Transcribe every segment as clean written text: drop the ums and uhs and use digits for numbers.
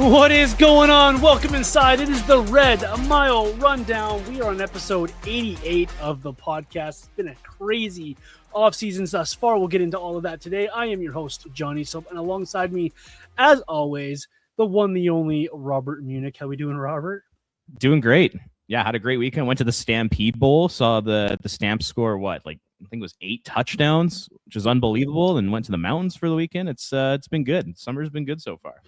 What is going on? Welcome inside. It is the Red Mile Rundown. We are on episode 88 of the podcast. It's been a crazy offseason thus far. We'll get into all of that today. I am your host, Johnny Soap, and alongside me, as always, the one, the only, Robert Munich. How we doing, Robert? Doing great. Yeah, had a great weekend. Went to the Stampede Bowl. Saw the Stamp score, I think it was 8 touchdowns, which is unbelievable, and went to the mountains for the weekend. It's been good. Summer's been good so far.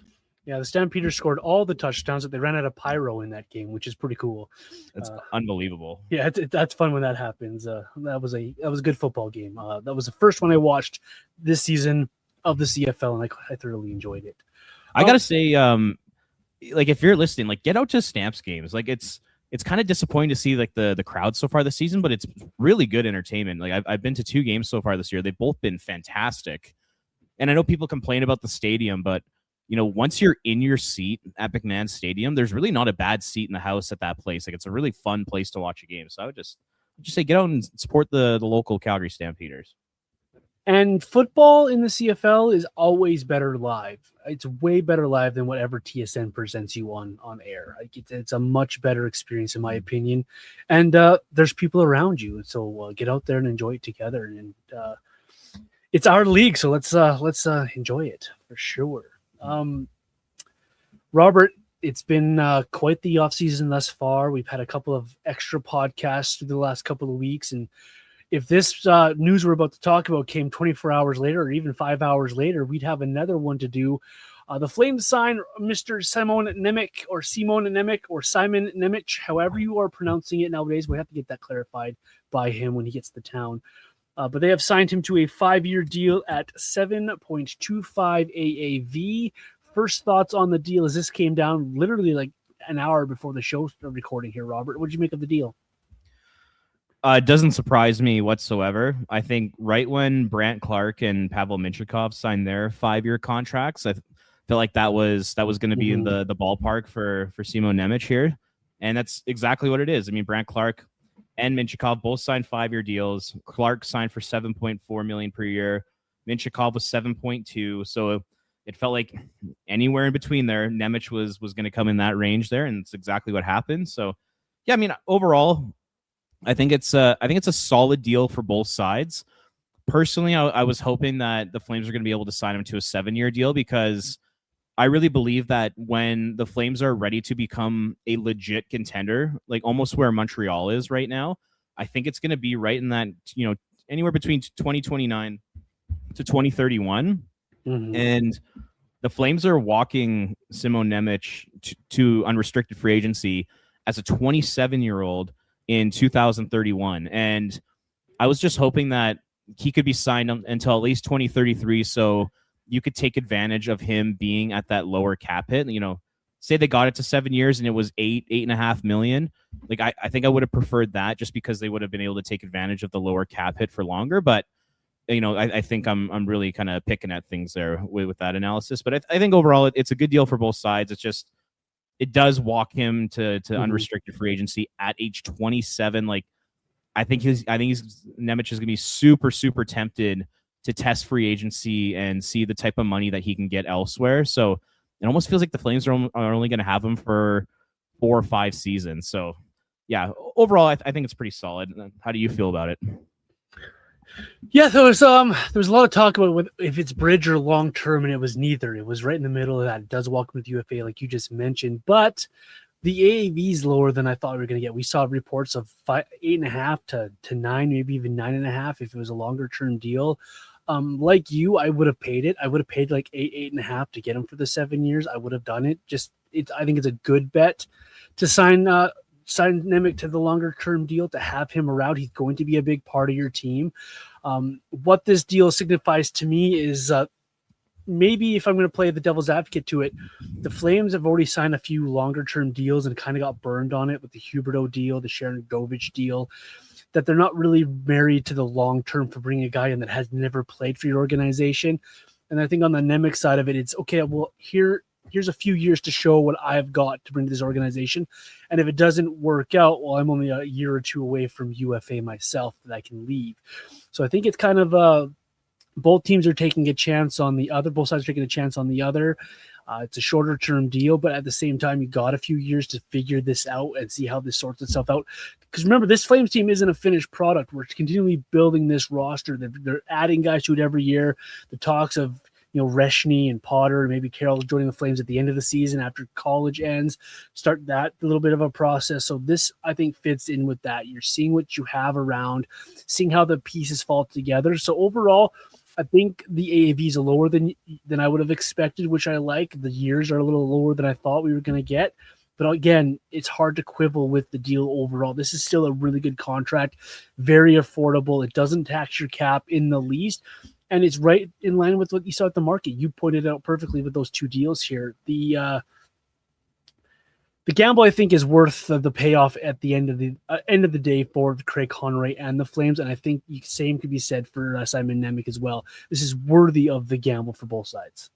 Yeah, the Stampeders scored all the touchdowns, but they ran out of pyro in that game, which is pretty cool. That's unbelievable. Yeah, that's fun when that happens. That was a good football game. That was the first one I watched this season of the CFL, and I thoroughly enjoyed it. I gotta say, if you're listening, get out to Stamps games. It's kind of disappointing to see the crowd so far this season, but it's really good entertainment. I've been to 2 games so far this year. They've both been fantastic, and I know people complain about the stadium, but once you're in your seat at McMahon Stadium, there's really not a bad seat in the house at that place. It's a really fun place to watch a game. So I would just say get out and support the local Calgary Stampeders. And football in the CFL is always better live. It's way better live than whatever TSN presents you on air. It's a much better experience, in my opinion. And there's people around you, so get out there and enjoy it together. And it's our league, so let's enjoy it for sure. Robert, it's been quite the offseason thus far. We've had a couple of extra podcasts through the last couple of weeks, and if this news we're about to talk about came 24 hours later or even 5 hours later, we'd have another one to do. The Flames sign Mr. Simon Nemec or Simon Nemec, however you are pronouncing it nowadays. We have to get that clarified by him when he gets to town. But they have signed him to a 5-year deal at 7.25 AAV. First thoughts on the deal as this came down literally an hour before the show started recording here, Robert. What did you make of the deal? It doesn't surprise me whatsoever. I think right when Brandt Clarke and Pavel Mintyukov signed their 5-year contracts, I feel like that was going to be in the ballpark for Simon Nemec here. And that's exactly what it is. I mean, Brandt Clarke and Mintyukov both signed 5-year deals. Clark signed for $7.4 million per year. Mintyukov was 7.2. So it felt like anywhere in between there, Nemec was going to come in that range there, and it's exactly what happened. So, yeah, I mean, overall, I think it's a solid deal for both sides. Personally, I was hoping that the Flames are going to be able to sign him to a 7-year deal because I really believe that when the Flames are ready to become a legit contender, almost where Montreal is right now, I think it's going to be right in that, anywhere between 2029 to 2031. Mm-hmm. And the Flames are walking Simon Nemec to unrestricted free agency as a 27-year-old in 2031. And I was just hoping that he could be signed until at least 2033. So you could take advantage of him being at that lower cap hit. Say they got it to 7 years and it was $8.5 million. I think I would have preferred that just because they would have been able to take advantage of the lower cap hit for longer. But I think I'm really kind of picking at things there with that analysis. But I think overall it's a good deal for both sides. It's just it does walk him to unrestricted free agency at age 27. I think Nemec is going to be super, super tempted to test free agency and see the type of money that he can get elsewhere. So it almost feels like the Flames are only going to have him for 4 or 5 seasons. So yeah, overall, I think it's pretty solid. How do you feel about it? Yeah, there was a lot of talk about if it's bridge or long term, and it was neither. It was right in the middle of that. It does walk with UFA, like you just mentioned, but the AAV is lower than I thought we were going to get. We saw reports of 8.5 to 9, maybe even 9.5 if it was a longer term deal. Like you, I would have paid it. I would have paid 8.5 to get him for the 7 years. I would have done it. I think it's a good bet to sign Nemec to the longer term deal, to have him around. He's going to be a big part of your team. What this deal signifies to me is maybe if I'm going to play the devil's advocate to it, the Flames have already signed a few longer term deals and kind of got burned on it with the Huberdeau deal, the Sharon Govich deal, that they're not really married to the long term for bringing a guy in that has never played for your organization. And I think on the Nemec side of it, it's okay. Well, here's a few years to show what I've got to bring to this organization. And if it doesn't work out, well, I'm only a year or two away from UFA myself that I can leave. So I think it's kind of both teams are taking a chance on the other. Both sides are taking a chance on the other. It's a shorter term deal, but at the same time, you got a few years to figure this out and see how this sorts itself out. Because remember, this Flames team isn't a finished product. We're continually building this roster. They're adding guys to it every year. The talks of Reshny and Potter, maybe Carroll joining the Flames at the end of the season after college ends, start that little bit of a process. So this, I think, fits in with that. You're seeing what you have around, seeing how the pieces fall together. So overall, I think the AAVs are lower than I would have expected, which I like. The years are a little lower than I thought we were going to get. But again, it's hard to quibble with the deal overall. This is still a really good contract, very affordable. It doesn't tax your cap in the least. And it's right in line with what you saw at the market. You pointed out perfectly with those two deals here. The gamble, I think, is worth the payoff at the end of the day for Craig Conroy and the Flames. And I think the same could be said for Simon Nemec as well. This is worthy of the gamble for both sides.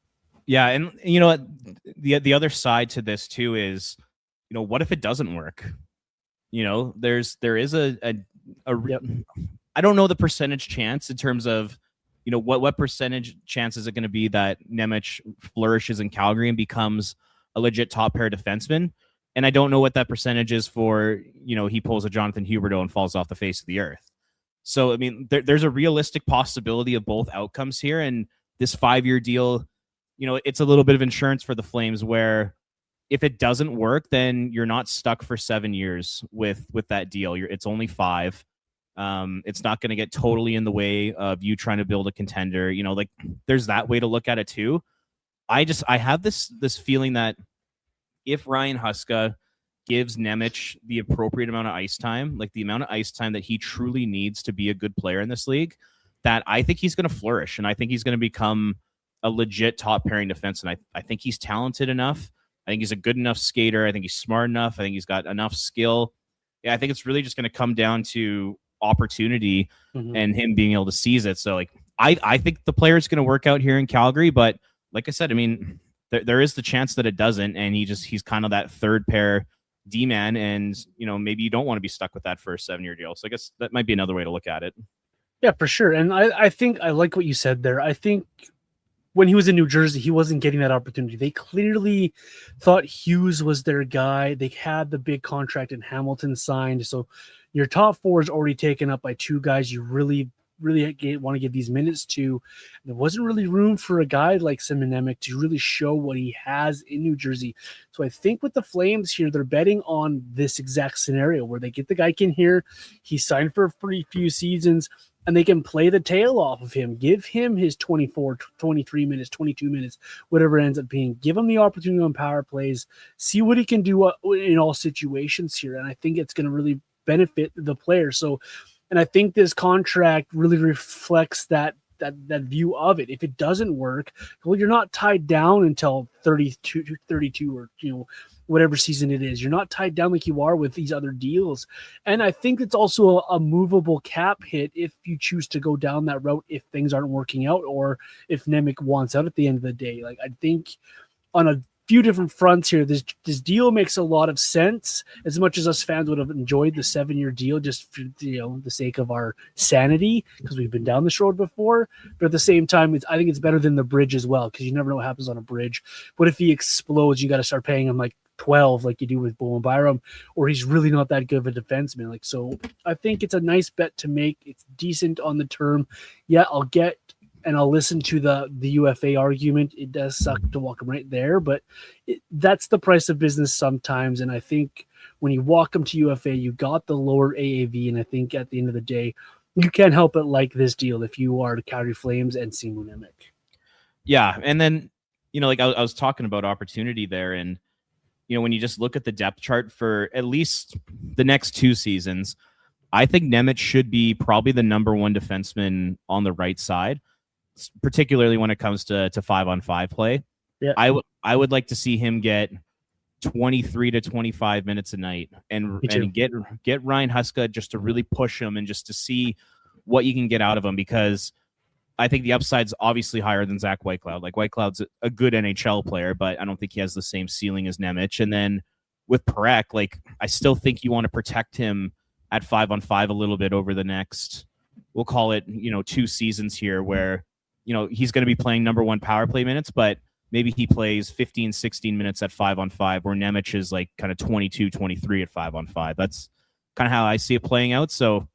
Yeah, and the other side to this too is, what if it doesn't work? There is a Yep. I don't know the percentage chance in terms of what percentage chance is it going to be that Nemec flourishes in Calgary and becomes a legit top pair defenseman? And I don't know what that percentage is for, he pulls a Jonathan Huberdeau and falls off the face of the earth. So, I mean, there's a realistic possibility of both outcomes here. And this 5-year deal, it's a little bit of insurance for the Flames where if it doesn't work, then you're not stuck for 7 years with that deal. It's only 5. It's not going to get totally in the way of you trying to build a contender. There's that way to look at it too. I have this feeling that if Ryan Huska gives Nemec the appropriate amount of ice time, like the amount of ice time that he truly needs to be a good player in this league, that I think he's going to flourish. And I think he's going to become a legit top pairing defense. And I think he's talented enough. I think he's a good enough skater. I think he's smart enough. I think he's got enough skill. Yeah, I think it's really just going to come down to opportunity and him being able to seize it. So I think the player is going to work out here in Calgary, but like I said, I mean, there is the chance that it doesn't, and he's kind of that third pair D-man, and maybe you don't want to be stuck with that for a 7-year deal. So I guess that might be another way to look at it. Yeah, for sure. And I think I like what you said there. I think when he was in New Jersey, he wasn't getting that opportunity. They clearly thought Hughes was their guy. They had the big contract in Hamilton signed. So your top 4 is already taken up by 2 guys you really want to give these minutes to. There wasn't really room for a guy like Simon Nemec to really show what he has in New Jersey. So I think with the Flames here, they're betting on this exact scenario where they get the guy in here. He signed for a pretty few seasons, and they can play the tail off of him. Give him his 24, 23 minutes, 22 minutes, whatever it ends up being. Give him the opportunity on power plays. See what he can do in all situations here. And I think it's going to really benefit the player. So, and I think this contract really reflects that view of it. If it doesn't work, well, you're not tied down until 32 or whatever season it is. You're not tied down like you are with these other deals. And I think it's also a movable cap hit if you choose to go down that route if things aren't working out or if Nemec wants out at the end of the day. Like, I think on a few different fronts here, this deal makes a lot of sense. As much as us fans would have enjoyed the 7-year deal just for the sake of our sanity, because we've been down this road before, but at the same time, I think it's better than the bridge as well, because you never know what happens on a bridge. What if he explodes? You got to start paying him like 12 like you do with Bowen Byram, or he's really not that good of a defenseman. So I think it's a nice bet to make. It's decent on the term. Yeah, I'll listen to the UFA argument. It does suck to walk him right there, but that's the price of business sometimes. And I think when you walk him to UFA, you got the lower AAV. And I think at the end of the day, you can't help but like this deal if you are the Calgary Flames and Simon Nemec. Yeah. And then, like I was talking about opportunity there, and, when you just look at the depth chart for at least the next 2 seasons, I think Nemec should be probably the number 1 defenseman on the right side, particularly when it comes to 5-on-5 play. Yeah. I would like to see him get 23 to 25 minutes a night and get Ryan Huska just to really push him and just to see what you can get out of him, because I think the upside's obviously higher than Zach Whitecloud. Like, Whitecloud's a good NHL player, but I don't think he has the same ceiling as Nemec. And then with Parekh, like, I still think you want to protect him at 5-on-5 a little bit over the next, we'll call it, 2 seasons here, where he's going to be playing number 1 power play minutes, but maybe he plays 15, 16 minutes at 5-on-5, where Nemec is like kind of 22, 23 at 5-on-5. That's kind of how I see it playing out. So,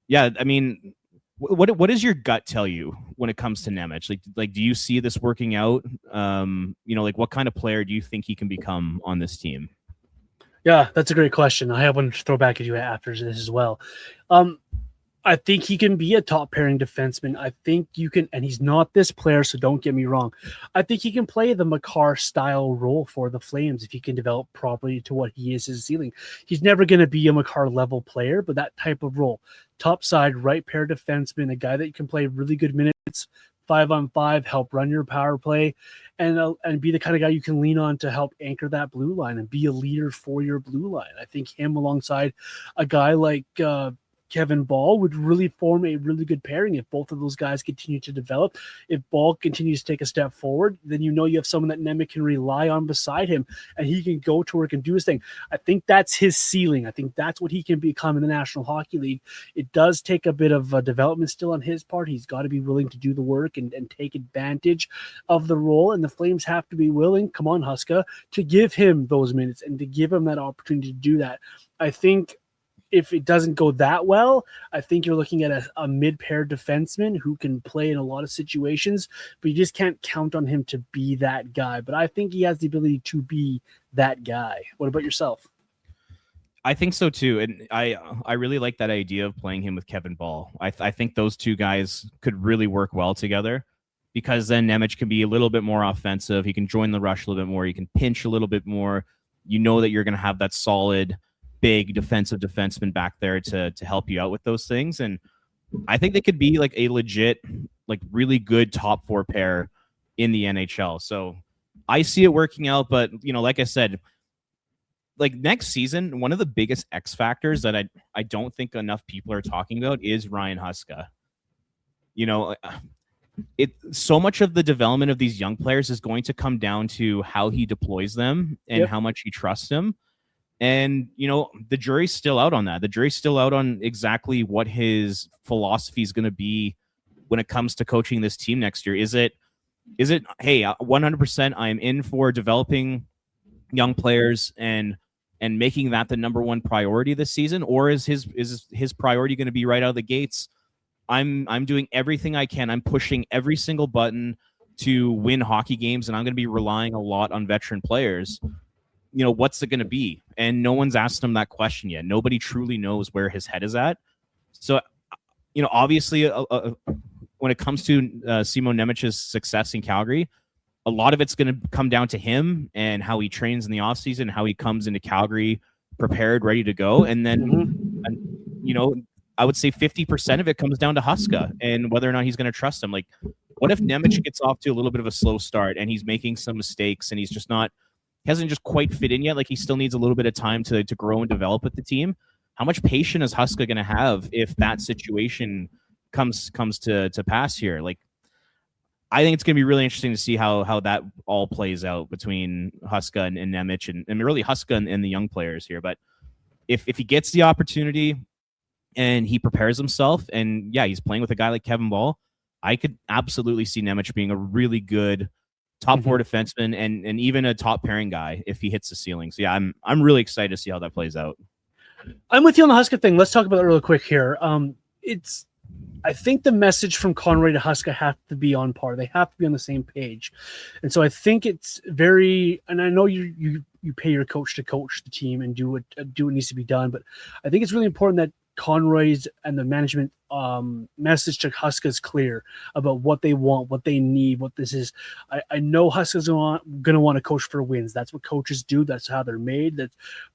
yeah, I mean, what does your gut tell you when it comes to Nemec? Like, do you see this working out? Like, what kind of player do you think he can become on this team? Yeah, that's a great question. I have one to throw back at you after this as well. I think he can be a top pairing defenseman. I think you can, and he's not this player, so don't get me wrong. I think he can play the Makar style role for the Flames if he can develop properly to what he is his ceiling. He's never going to be a Makar level player, but that type of role, top side, right pair defenseman, a guy that can play really good minutes, 5-on-5, help run your power play, and be the kind of guy you can lean on to help anchor that blue line and be a leader for your blue line. I think him alongside a guy like Kevin Ball would really form a really good pairing if both of those guys continue to develop. If Ball continues to take a step forward, then you have someone that Nemec can rely on beside him, and he can go to work and do his thing. I think that's his ceiling. I think that's what he can become in the National Hockey League. It does take a bit of development still on his part. He's got to be willing to do the work and take advantage of the role, and the Flames have to be willing, come on, Huska, to give him those minutes and to give him that opportunity to do that. I think if it doesn't go that well, I think you're looking at a mid-pair defenseman who can play in a lot of situations, but you just can't count on him to be that guy. But I think he has the ability to be that guy. What about yourself? I think so too, and I really like that idea of playing him with Kevin Ball. I think those two guys could really work well together, because then Nemec can be a little bit more offensive. He can join the rush a little bit more. He can pinch a little bit more. You know that you're going to have that solid, big defensive defenseman back there to help you out with those things. And I think they could be like a legit, like really good top four pair in the NHL. So I see it working out, but like I said, like next season, one of the biggest X factors that I don't think enough people are talking about is Ryan Huska. So much of the development of these young players is going to come down to how he deploys them and how much he trusts them. And, the jury's still out on that. The jury's still out on exactly what his philosophy is going to be when it comes to coaching this team next year. Is it, hey, 100% I'm in for developing young players and making that the number one priority this season? Or is his priority going to be right out of the gates? I'm doing everything I can. I'm pushing every single button to win hockey games, and I'm going to be relying a lot on veteran players. What's it going to be? And no one's asked him that question yet. Nobody truly knows where his head is at. So, obviously, when it comes to Simon Nemec's success in Calgary, a lot of it's going to come down to him and how he trains in the offseason, how he comes into Calgary prepared, ready to go. And then, I would say 50% of it comes down to Huska and whether or not he's going to trust him. Like, what if Nemec gets off to a little bit of a slow start and he's making some mistakes and he's just hasn't just quite fit in yet? Like, he still needs a little bit of time to grow and develop with the team. How much patience is Huska going to have if that situation comes to pass here? Like, I think it's going to be really interesting to see how that all plays out between Huska and Nemec and really Huska and the young players here. But if he gets the opportunity and he prepares himself and he's playing with a guy like Kevin Ball, I could absolutely see Nemec being a really good top four defenseman and even a top pairing guy if he hits the ceiling. So I'm really excited to see how that plays out. I'm with you on the Huska thing. Let's talk about it real quick here. I think the message from Conroy to Huska have to be on par. They have to be on the same page. And so I think it's very, and I know you pay your coach to coach the team and do what needs to be done, but I think it's really important that Conroy's and the management message to Huska is clear about what they want, what they need, what this is. I know Huska's going to want to coach for wins. That's what coaches do. That's how they're made. But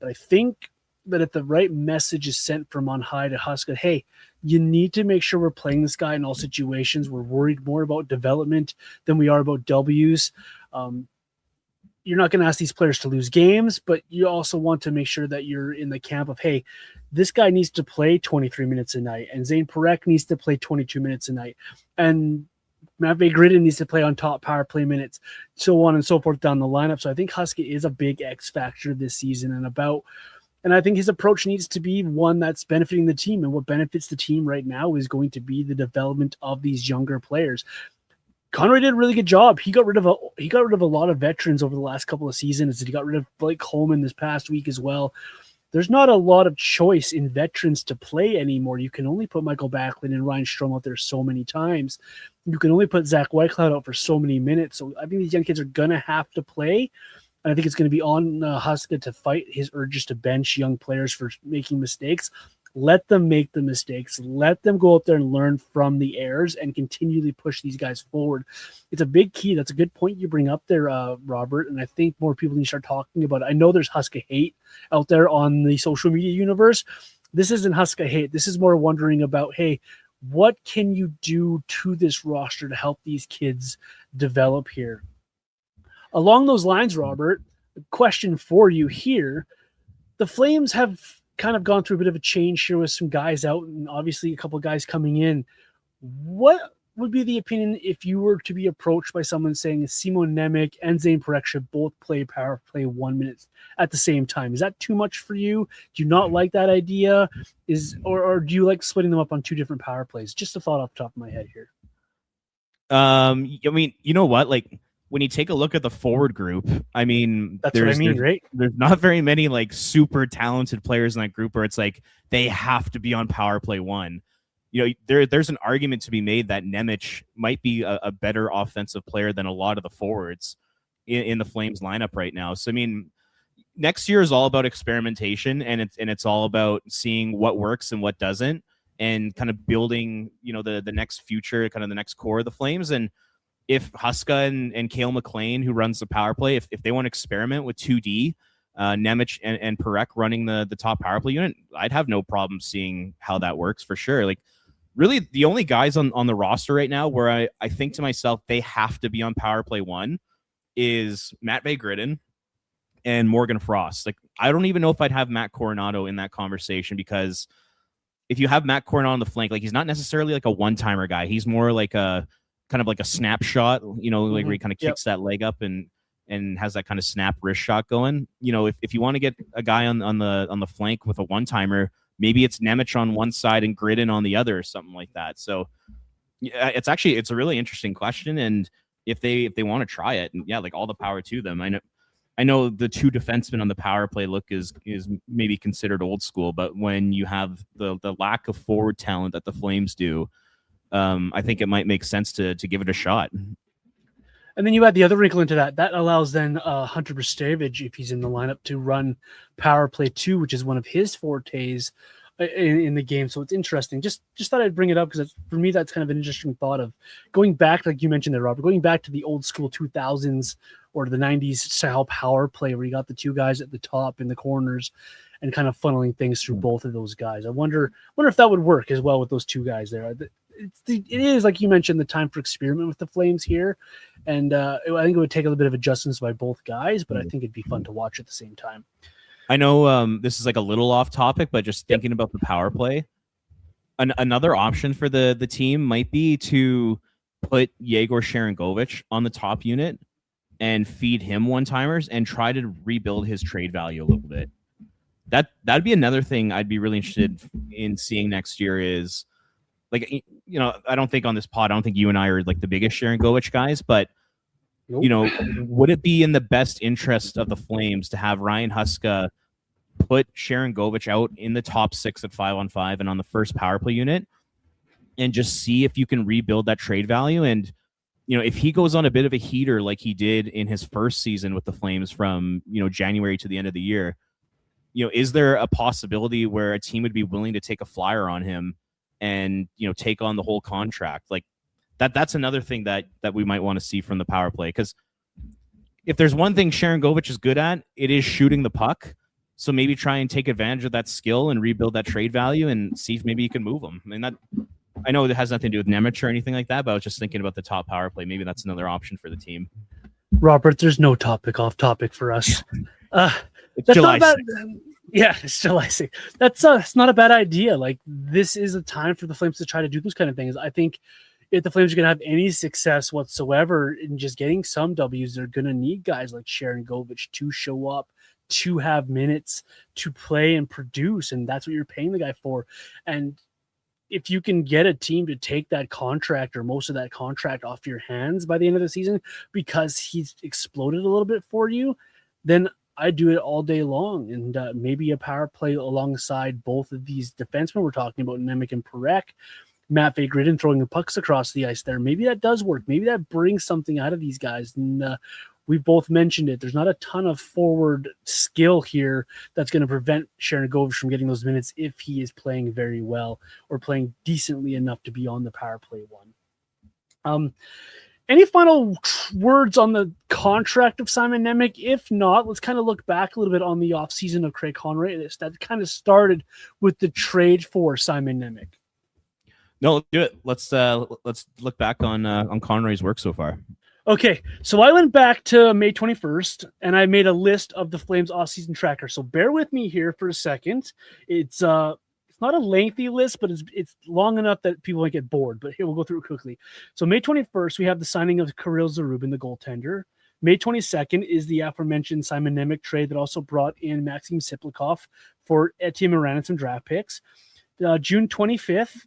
I think that if the right message is sent from on high to Huska, hey, you need to make sure we're playing this guy in all situations. We're worried more about development than we are about W's. You're not going to ask these players to lose games, but you also want to make sure that you're in the camp of, hey, this guy needs to play 23 minutes a night, and Zane Parekh needs to play 22 minutes a night, and Matvei Gridin needs to play on top power play minutes, so on and so forth down the lineup. So I think Huska is a big X factor this season, and I think his approach needs to be one that's benefiting the team, and what benefits the team right now is going to be the development of these younger players. Conroy did a really good job. He got rid of a lot of veterans over the last couple of seasons. He got rid of Blake Coleman this past week as well. There's not a lot of choice in veterans to play anymore. You can only put Michael Backlund and Ryan Strome out there so many times. You can only put Zach Whitecloud out for so many minutes. So I think these young kids are going to have to play. And I think it's going to be on Huska to fight his urges to bench young players for making mistakes. Let them make the mistakes. Let them go out there and learn from the errors and continually push these guys forward. It's a big key. That's a good point you bring up there, Robert. And I think more people need to start talking about it. I know there's Huska hate out there on the social media universe. This isn't Huska hate. This is more wondering about, hey, what can you do to this roster to help these kids develop here? Along those lines, Robert, a question for you here. The Flames have kind of gone through a bit of a change here with some guys out and obviously a couple of guys coming in. What would be the opinion if you were to be approached by someone saying Simon Nemec and Zane Parekh should both play power play 1 minute at the same time? Is that too much for you? Do you not like that idea? Or do you like splitting them up on two different power plays? Just a thought off the top of my head here. I mean, you know what? Like, when you take a look at the forward group, I mean, that's what I mean, right? There's not very many like super talented players in that group where it's like they have to be on power play 1. You know, there's an argument to be made that Nemec might be a better offensive player than a lot of the forwards in the Flames lineup right now. So I mean, next year is all about experimentation, and it's all about seeing what works and what doesn't, and kind of building, you know, the next future, kind of the next core of the Flames. And if Huska and Cale McLean, who runs the power play, if they want to experiment with 2D, Nemec and Parekh running the top power play unit, I'd have no problem seeing how that works for sure. Like, really, the only guys on the roster right now where I think to myself they have to be on power play 1 is Matt Bay-Gridden and Morgan Frost. Like, I don't even know if I'd have Matt Coronado in that conversation, because if you have Matt Coronado on the flank, like, he's not necessarily like a one-timer guy. He's more like a kind of like a snapshot, you know, like where he kind of kicks that leg up and has that kind of snap wrist shot going. You know, if you want to get a guy on the flank with a one-timer, maybe it's Nemec on one side and Gridden on the other or something like that. So yeah, it's a really interesting question. And if they want to try it, and yeah, like, all the power to them. I know the two defensemen on the power play look is maybe considered old school, but when you have the lack of forward talent that the Flames do, I think it might make sense to give it a shot. And then you add the other wrinkle into that. That allows then Hunter Brzustevich, if he's in the lineup, to run power play 2, which is one of his fortes in the game. So it's interesting. Just thought I'd bring it up because for me, that's kind of an interesting thought of going back, like you mentioned there, Robert, going back to the old school 2000s or the 90s style power play where you got the two guys at the top in the corners and kind of funneling things through both of those guys. I wonder if that would work as well with those two guys there. It is, like you mentioned, the time for experiment with the Flames here. And I think it would take a little bit of adjustments by both guys, but I think it'd be fun to watch at the same time. I know this is like a little off topic, but just thinking about the power play, another option for the team might be to put Yegor Sharangovich on the top unit and feed him one-timers and try to rebuild his trade value a little bit. That'd be another thing I'd be really interested in seeing next year is, like, you know, I don't think on this pod, I don't think you and I are like the biggest Sharangovich guys, but you know, would it be in the best interest of the Flames to have Ryan Huska put Sharangovich out in the top 6 at 5-on-5 and on the first power play unit and just see if you can rebuild that trade value? And, you know, if he goes on a bit of a heater like he did in his first season with the Flames from, you know, January to the end of the year, you know, is there a possibility where a team would be willing to take a flyer on him and, you know, take on the whole contract? Like, that's another thing that we might want to see from the power play, because if there's one thing Sharangovich is good at, it is shooting the puck. So maybe try and take advantage of that skill and rebuild that trade value and see if maybe you can move him. I mean, that, I know it has nothing to do with Nemec or anything like that, but I was just thinking about the top power play. Maybe that's another option for the team. Robert, there's no topic off topic for us. It's July. Yeah, it's July 6th. That's not a bad idea. Like, this is a time for the Flames to try to do those kind of things. I think if the Flames are going to have any success whatsoever in just getting some W's, they're going to need guys like Sharangovich to show up, to have minutes, to play and produce, and that's what you're paying the guy for. And if you can get a team to take that contract or most of that contract off your hands by the end of the season because he's exploded a little bit for you, then I do it all day long. And maybe a power play alongside both of these defensemen we're talking about, Nemec and Parekh, Matt Gridden throwing the pucks across the ice there. Maybe that does work. Maybe that brings something out of these guys. And we both mentioned it. There's not a ton of forward skill here that's going to prevent Sharangovich from getting those minutes if he is playing very well or playing decently enough to be on the power play one. Any final words on the contract of Simon Nemec? If not, let's kind of look back a little bit on the offseason of Craig Conroy. That kind of started with the trade for Simon Nemec. No, let's do it. Let's look back on Conroy's work so far. Okay, so I went back to May 21st, and I made a list of the Flames off-season tracker. So bear with me here for a second. It's not a lengthy list, but it's long enough that people might get bored. But here, we'll go through it quickly. So May 21st, we have the signing of Kirill Zarubin, the goaltender. May 22nd is the aforementioned Simon Nemec trade that also brought in Maxim Siplikov for Etienne Morin and some draft picks. June 25th,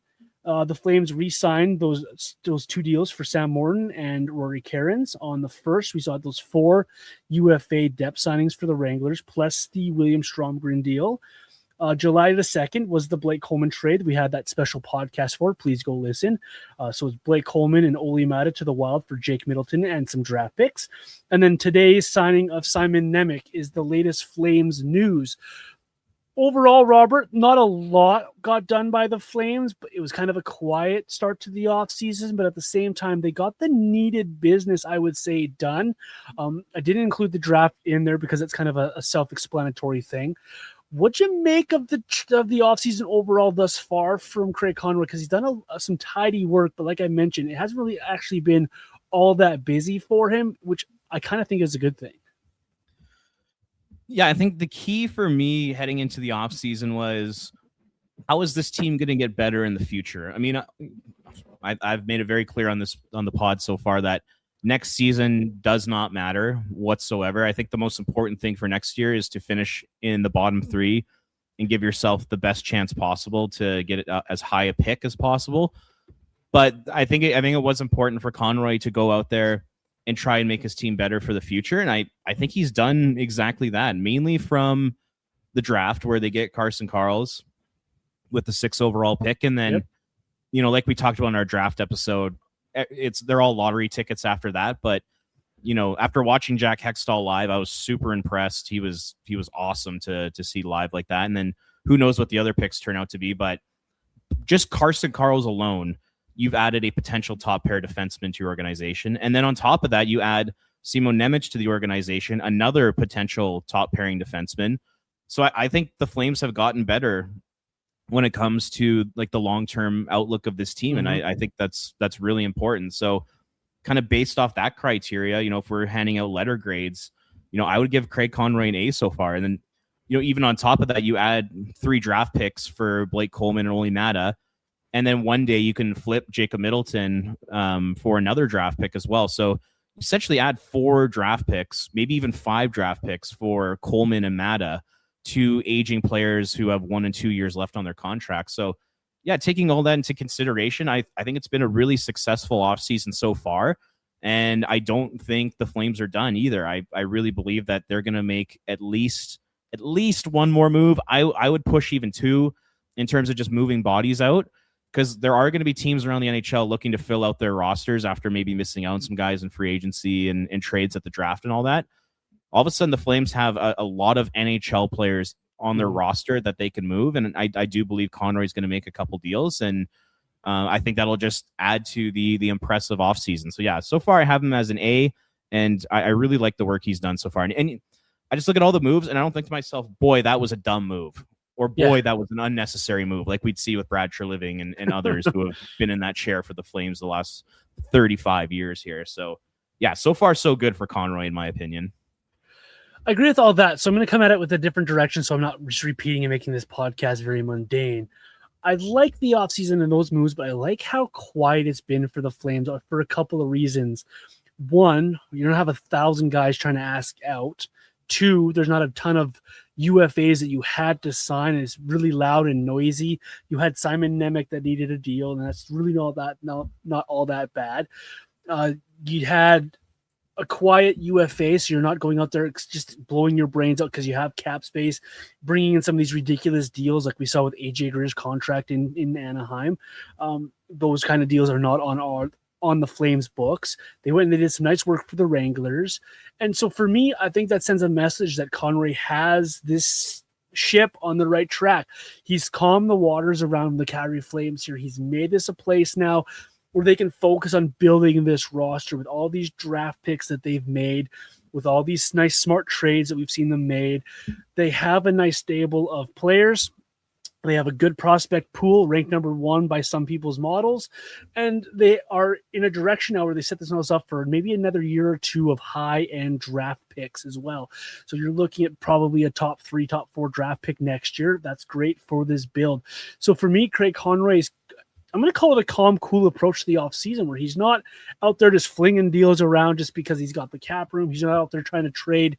the Flames re-signed those 2 deals for Sam Morton and Rory Cairns. On the 1st, we saw those 4 UFA depth signings for the Wranglers, plus the William Stromgren deal. July the 2nd was the Blake Coleman trade. We had that special podcast for. Please go listen. So it's Blake Coleman and Oli Mata to the Wild for Jake Middleton and some draft picks. And then today's signing of Simon Nemec is the latest Flames news. Overall, Robert, not a lot got done by the Flames, but it was kind of a quiet start to the offseason. But at the same time, they got the needed business, I would say, done. I didn't include the draft in there because it's kind of a self-explanatory thing. What'd you make of the offseason overall thus far from Craig Conroy? Because he's done some tidy work, but like I mentioned, it hasn't really actually been all that busy for him, which I kind of think is a good thing. Yeah, I think the key for me heading into the offseason was, how is this team going to get better in the future? I mean, I've made it very clear on the pod so far that next season does not matter whatsoever. I think the most important thing for next year is to finish in the bottom 3 and give yourself the best chance possible to get it as high a pick as possible. But I think it was important for Conroy to go out there and try and make his team better for the future. And I think he's done exactly that, mainly from the draft where they get Carson Karls with the 6th overall pick. And then, like we talked about in our draft episode, they're all lottery tickets after that. But, after watching Jack Hextall live, I was super impressed. He was awesome to see live like that. And then who knows what the other picks turn out to be, but just Carson Karls alone, you've added a potential top pair defenseman to your organization. And then on top of that, you add Simon Nemec to the organization, another potential top pairing defenseman. So I think the Flames have gotten better when it comes to like the long-term outlook of this team. Mm-hmm. And I think that's really important. So kind of based off that criteria, if we're handing out letter grades, I would give Craig Conroy an A so far. And then, even on top of that, you add 3 draft picks for Blake Coleman and Oli Mata. And then one day you can flip Jacob Middleton for another draft pick as well. So essentially add 4 draft picks, maybe even 5 draft picks for Coleman and Mata, 2 aging players who have 1 and 2 years left on their contract. So yeah, taking all that into consideration, I think it's been a really successful offseason so far. And I don't think the Flames are done either. I really believe that they're going to make at least one more move. I would push even 2 in terms of just moving bodies out, because there are going to be teams around the NHL looking to fill out their rosters after maybe missing out on some guys in free agency and trades at the draft and all that. All of a sudden, the Flames have a lot of NHL players on their roster that they can move. And I do believe Conroy's going to make a couple deals. And I think that'll just add to the impressive offseason. So yeah, so far I have him as an A, and I really like the work he's done so far. And I just look at all the moves and I don't think to myself, boy, that was a dumb move. Or boy, that was an unnecessary move, like we'd see with Brad Treliving and others who have been in that chair for the Flames the last 35 years here. So yeah, so far so good for Conroy, in my opinion. I agree with all that. So I'm going to come at it with a different direction, so I'm not just repeating and making this podcast very mundane. I like the offseason and those moves, but I like how quiet it's been for the Flames for a couple of reasons. One, you don't have 1,000 guys trying to ask out. 2, there's not a ton of UFAs that you had to sign, and it's really loud and noisy. You had Simon Nemec that needed a deal, and that's really not all that bad. You had a quiet UFA, so you're not going out there just blowing your brains out because you have cap space, bringing in some of these ridiculous deals like we saw with AJ Grier's contract in Anaheim. Those kind of deals are not on the Flames books. They went and they did some nice work for the Wranglers. And so for me, I think that sends a message that Conroy has this ship on the right track. He's calmed the waters around the Calgary Flames here. He's made this a place now where they can focus on building this roster with all these draft picks that they've made, with all these nice smart trades that we've seen them made. They have a nice stable of players. They have a good prospect pool, ranked number 1 by some people's models, and they are in a direction now where they set themselves up for maybe another year or 2 of high-end draft picks as well. So you're looking at probably a top 3, top 4 draft pick next year. That's great for this build. So for me, Craig Conroy is, I'm going to call it a calm, cool approach to the offseason where he's not out there just flinging deals around just because he's got the cap room. He's not out there trying to trade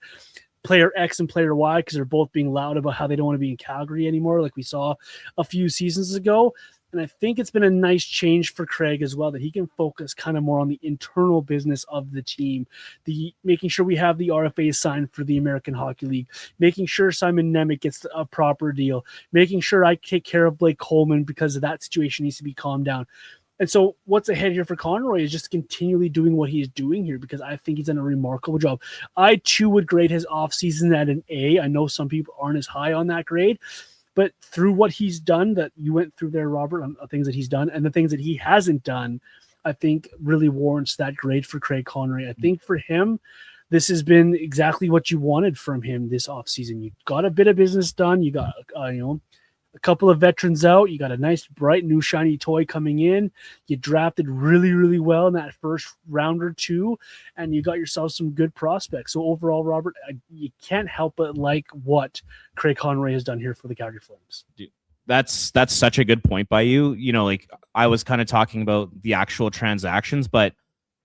player X and player Y because they're both being loud about how they don't want to be in Calgary anymore, like we saw a few seasons ago. And I think it's been a nice change for Craig as well, that he can focus kind of more on the internal business of the team, the making sure we have the RFA signed for the American Hockey League, making sure Simon Nemec gets a proper deal, making sure I take care of Blake Coleman because of that situation needs to be calmed down. And so what's ahead here for Conroy is just continually doing what he's doing here, because I think he's done a remarkable job. I, too, would grade his offseason at an A. I know some people aren't as high on that grade, but through what he's done that you went through there, Robert, on things that he's done and the things that he hasn't done, I think really warrants that grade for Craig Conroy. I think for him, this has been exactly what you wanted from him this offseason. You got a bit of business done. You got, a couple of veterans out. You got a nice, bright, new, shiny toy coming in. You drafted really, really well in that first round or 2, and you got yourself some good prospects. So overall, Robert, you can't help but like what Craig Conroy has done here for the Calgary Flames. Dude, that's such a good point by you. Like I was kind of talking about the actual transactions, but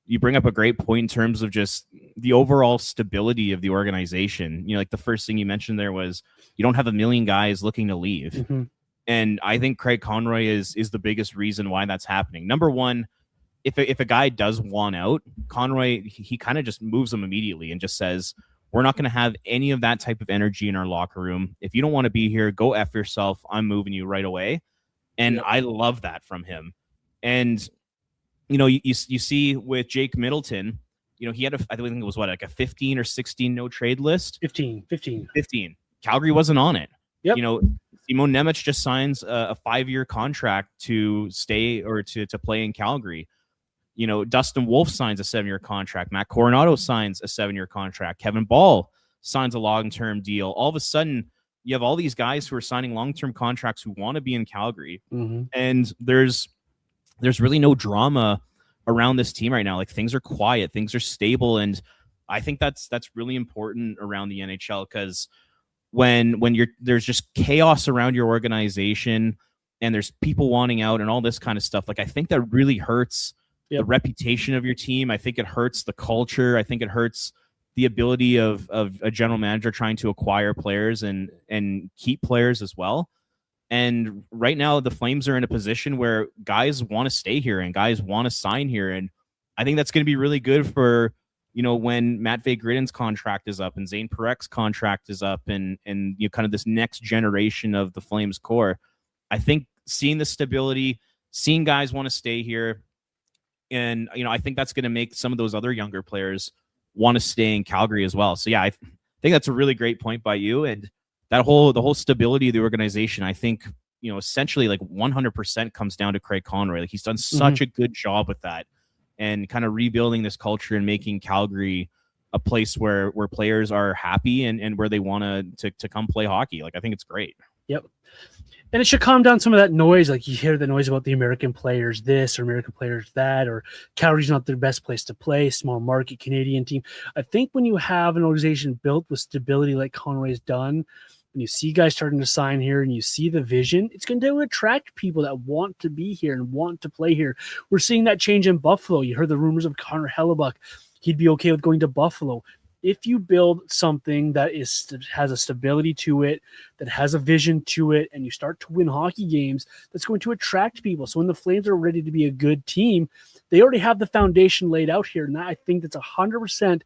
you bring up a great point in terms of just the overall stability of the organization. Like the first thing you mentioned there was you don't have a million guys looking to leave. Mm-hmm. And I think Craig Conroy is the biggest reason why that's happening. Number one, if a guy does want out, Conroy, he kind of just moves them immediately and just says, we're not going to have any of that type of energy in our locker room. If you don't want to be here, go F yourself. I'm moving you right away. And I love that from him. And you see with Jake Middleton, he had I think it was like a 15 or 16 no trade list. 15. Calgary wasn't on it. Yep. Simon Nemec just signs a 5-year contract to stay or to play in Calgary. Dustin Wolf signs a 7-year contract. Matt Coronado signs a 7-year contract. Kevin Ball signs a long-term deal. All of a sudden, you have all these guys who are signing long-term contracts who want to be in Calgary. Mm-hmm. And there's really no drama around this team right now. Like things are quiet, things are stable. And I think that's really important around the NHL, because when there's just chaos around your organization and there's people wanting out and all this kind of stuff, like I think that really hurts the reputation of your team. I think it hurts the culture. I think it hurts the ability of a general manager trying to acquire players and keep players as well. And right now, the Flames are in a position where guys want to stay here and guys want to sign here. And I think that's going to be really good for, when Matt Gridden's contract is up and Zane Parek's contract is up and kind of this next generation of the Flames core. I think seeing the stability, seeing guys want to stay here, and, I think that's going to make some of those other younger players want to stay in Calgary as well. So, yeah, I think that's a really great point by you. And the whole stability of the organization, I think, essentially like 100% comes down to Craig Conroy. Like he's done such a good job with that and kind of rebuilding this culture and making Calgary a place where players are happy and where they want to come play hockey. Like I think it's great. Yep. And it should calm down some of that noise. Like you hear the noise about the American players this or American players that, or Calgary's not their best place to play, small market Canadian team. I think when you have an organization built with stability like Conroy's done, when you see guys starting to sign here and you see the vision, it's going to attract people that want to be here and want to play here. We're seeing that change in Buffalo. You heard the rumors of Connor Hellebuck. He'd be okay with going to Buffalo. if you build something that has a stability to it, that has a vision to it, and you start to win hockey games, that's going to attract people. So when the Flames are ready to be a good team, they already have the foundation laid out here. And I think that's 100%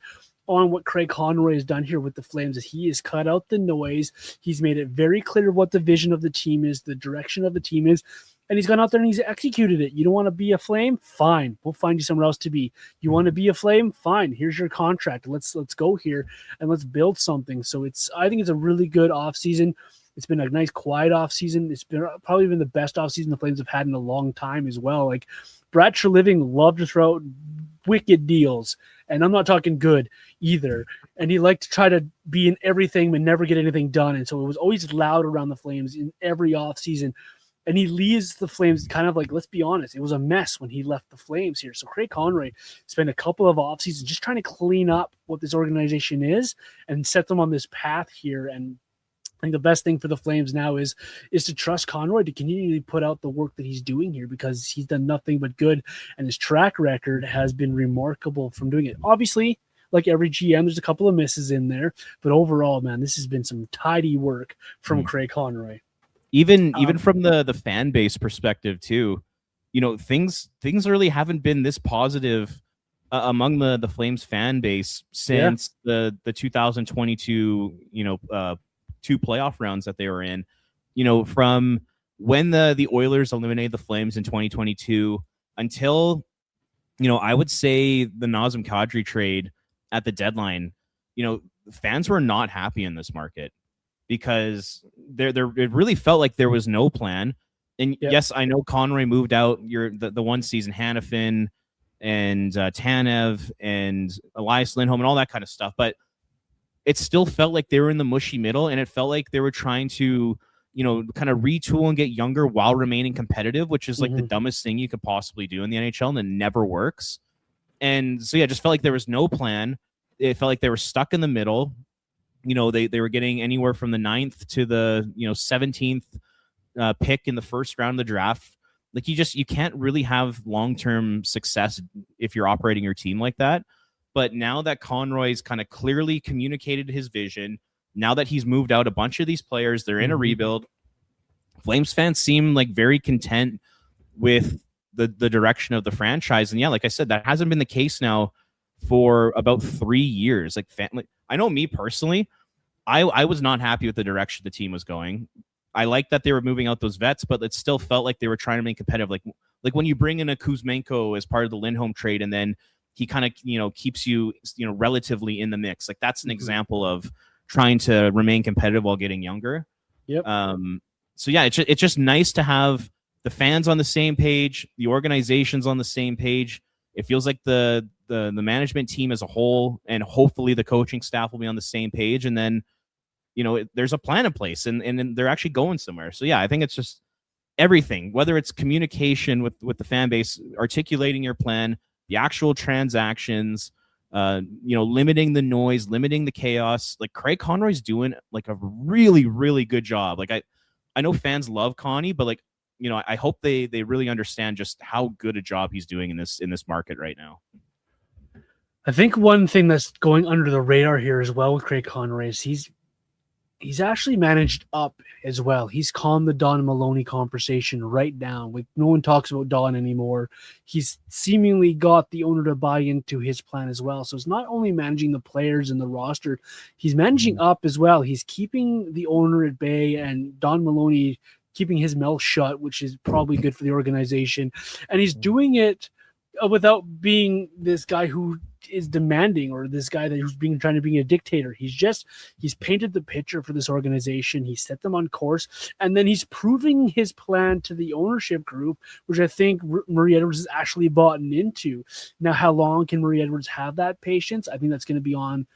on what Craig Conroy has done here with the Flames. Is he has cut out the noise. He's made it very clear what the vision of the team is, the direction of the team is, and he's gone out there and he's executed it. You don't want to be a Flame? Fine. We'll find you somewhere else to be. You want to be a Flame? Fine. Here's your contract. Let's go here and let's build something. So I think it's a really good offseason. It's been a nice, quiet offseason. It's been probably been the best offseason the Flames have had in a long time as well. Like, Brad Treliving loved to throw out wicked deals, and I'm not talking good either. And he liked to try to be in everything but never get anything done. And so it was always loud around the Flames in every offseason. And he leaves the Flames kind of like, let's be honest, it was a mess when he left the Flames here. So Craig Conroy spent a couple of off seasons just trying to clean up what this organization is and set them on this path here. And I think the best thing for the Flames now is to trust Conroy to continually put out the work that he's doing here, because he's done nothing but good, and his track record has been remarkable from doing it. Obviously, like every GM, there's a couple of misses in there, but overall, man, this has been some tidy work from Craig Conroy. Even from the fan base perspective too, things really haven't been this positive among the Flames fan base since the 2022 two playoff rounds that they were in. From when the Oilers eliminated the Flames in 2022 until I would say the Nazem Kadri trade at the deadline, fans were not happy in this market, because it really felt like there was no plan. And yes, I know Conroy moved out the one season Hanifin and Tanev and Elias Lindholm and all that kind of stuff, but it still felt like they were in the mushy middle, and it felt like they were trying to kind of retool and get younger while remaining competitive, which is like the dumbest thing you could possibly do in the NHL, and it never works. And so it just felt like there was no plan. It felt like they were stuck in the middle. They were getting anywhere from the 9th to the 17th pick in the first round of the draft. Like, you can't really have long-term success if you're operating your team like that. But now that Conroy's kind of clearly communicated his vision, now that he's moved out a bunch of these players, they're in a rebuild. Flames fans seem like very content with the direction of the franchise. And like I said, that hasn't been the case now for about 3 years. Like, I know me personally, I was not happy with the direction the team was going. I like that they were moving out those vets, but it still felt like they were trying to make competitive. Like when you bring in a Kuzmenko as part of the Lindholm trade, and then he kind of keeps you relatively in the mix. Like, that's an example of trying to remain competitive while getting younger. Yep. So it's just nice to have the fans on the same page, the organization's on the same page. It feels like the management team as a whole, and hopefully the coaching staff will be on the same page. And then, there's a plan in place, and they're actually going somewhere. So I think it's just everything, whether it's communication with the fan base, articulating your plan, the actual transactions, limiting the noise, limiting the chaos. Like, Craig Conroy's doing like a really, really good job. Like, I know fans love Connie, but like, I hope they really understand just how good a job he's doing in this market right now. I think one thing that's going under the radar here as well with Craig Conroy is he's actually managed up as well. He's calmed the Don Maloney conversation right down. Like, no one talks about Don anymore. He's seemingly got the owner to buy into his plan as well. So it's not only managing the players and the roster, he's managing up as well. He's keeping the owner at bay, and Don Maloney keeping his mouth shut, which is probably good for the organization. And he's doing it without being this guy who is demanding, or this guy who's trying to be a dictator. He's painted the picture for this organization. He set them on course, and then he's proving his plan to the ownership group, which I think Murray Edwards has actually bought into. Now, how long can Murray Edwards have that patience? I think that's going to be on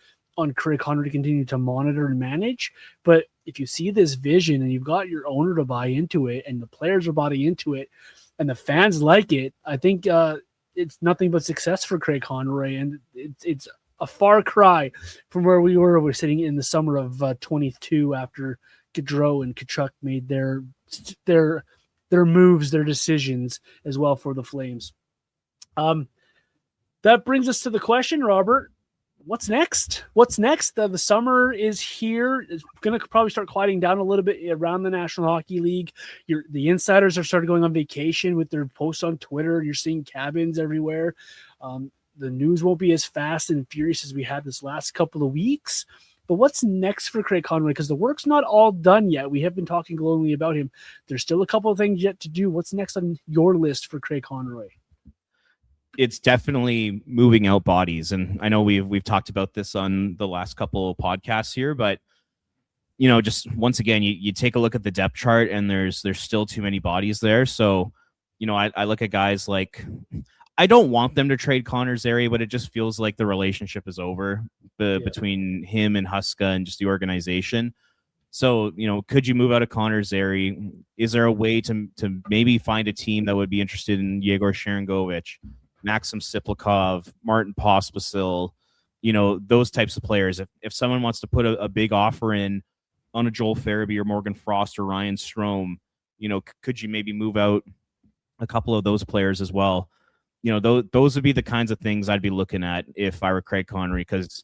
Craig Conroy to continue to monitor and manage. But if you see this vision and you've got your owner to buy into it, and the players are buying into it, and the fans like it, I think it's nothing but success for Craig Conroy, and it's a far cry from where we were. We're sitting in the summer of 22 after Gaudreau and Tkachuk made their moves, their decisions as well for the Flames. That brings us to the question, Robert. what's next? What's next? The summer is here. It's going to probably start quieting down a little bit around the National Hockey League. The insiders are starting going on vacation with their posts on Twitter. You're seeing cabins everywhere. The news won't be as fast and furious as we had this last couple of weeks. But what's next for Craig Conroy? Because the work's not all done yet. We have been talking glowingly about him. There's still a couple of things yet to do. What's next on your list for Craig Conroy? It's definitely moving out bodies, and I know we've talked about this on the last couple of podcasts here, but just once again, you take a look at the depth chart, and there's still too many bodies there. So, I look at guys like, I don't want them to trade Connor Zary, but it just feels like the relationship is over between him and Huska and just the organization. So, could you move out of Connor Zary? Is there a way to maybe find a team that would be interested in Yegor Sharangovich, Maxim Siplikov, Martin Pospisil, those types of players? If someone wants to put a big offer in on a Joel Farabee or Morgan Frost or Ryan Strome, could you maybe move out a couple of those players as well? Those would be the kinds of things I'd be looking at if I were Craig Conroy, because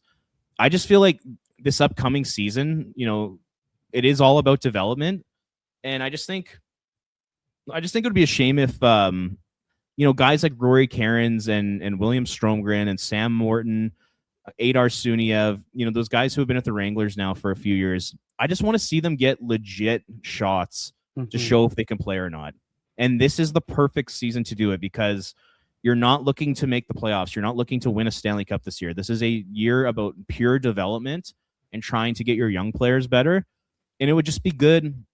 I just feel like this upcoming season, it is all about development. And I just think it would be a shame if, guys like Rory Cairns and William Stromgren and Sam Morton, Adar Suniev, those guys who have been at the Wranglers now for a few years, I just want to see them get legit shots to show if they can play or not. And this is the perfect season to do it, because you're not looking to make the playoffs. You're not looking to win a Stanley Cup this year. This is a year about pure development and trying to get your young players better. And it would just be good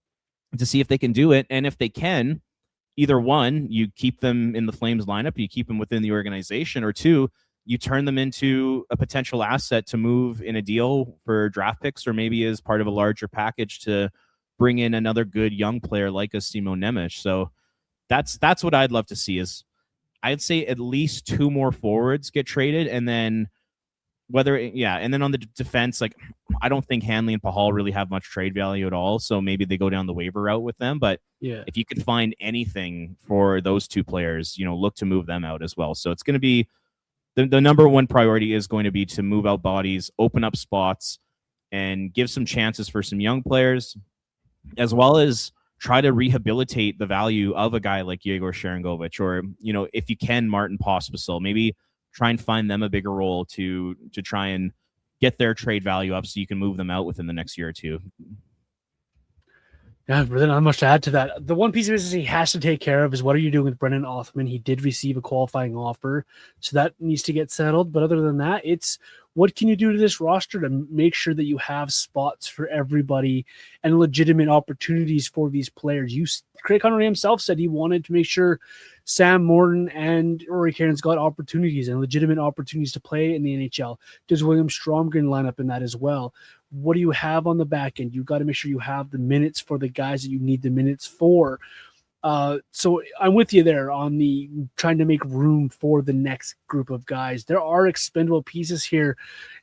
to see if they can do it. And if they can, either one, you keep them in the Flames lineup, you keep them within the organization, or two, you turn them into a potential asset to move in a deal for draft picks, or maybe as part of a larger package to bring in another good young player like a Simon Nemec. So that's what I'd love to see. Is I'd say at least two more forwards get traded, and then and then on the defense, like, I don't think Hanley and Pahal really have much trade value at all, so maybe they go down the waiver route with them. But if you can find anything for those two players, look to move them out as well. So it's going to be the number one priority is going to be to move out bodies, open up spots, and give some chances for some young players, as well as try to rehabilitate the value of a guy like Yegor Sharangovich, or, if you can, Martin Pospisil, maybe try and find them a bigger role to try and get their trade value up so you can move them out within the next year or two. Yeah, really not much to add to that. The one piece of business he has to take care of is, what are you doing with Brennan Othman? He did receive a qualifying offer, so that needs to get settled. But other than that, it's what can you do to this roster to make sure that you have spots for everybody and legitimate opportunities for these players? Craig Conroy himself said he wanted to make sure Sam Morton and Rory Cairns got opportunities and legitimate opportunities to play in the NHL. Does William Stromgren line up in that as well? What do you have on the back end? You've got to make sure you have the minutes for the guys that you need the minutes for. So I'm with you there on the trying to make room for the next group of guys. There are expendable pieces here,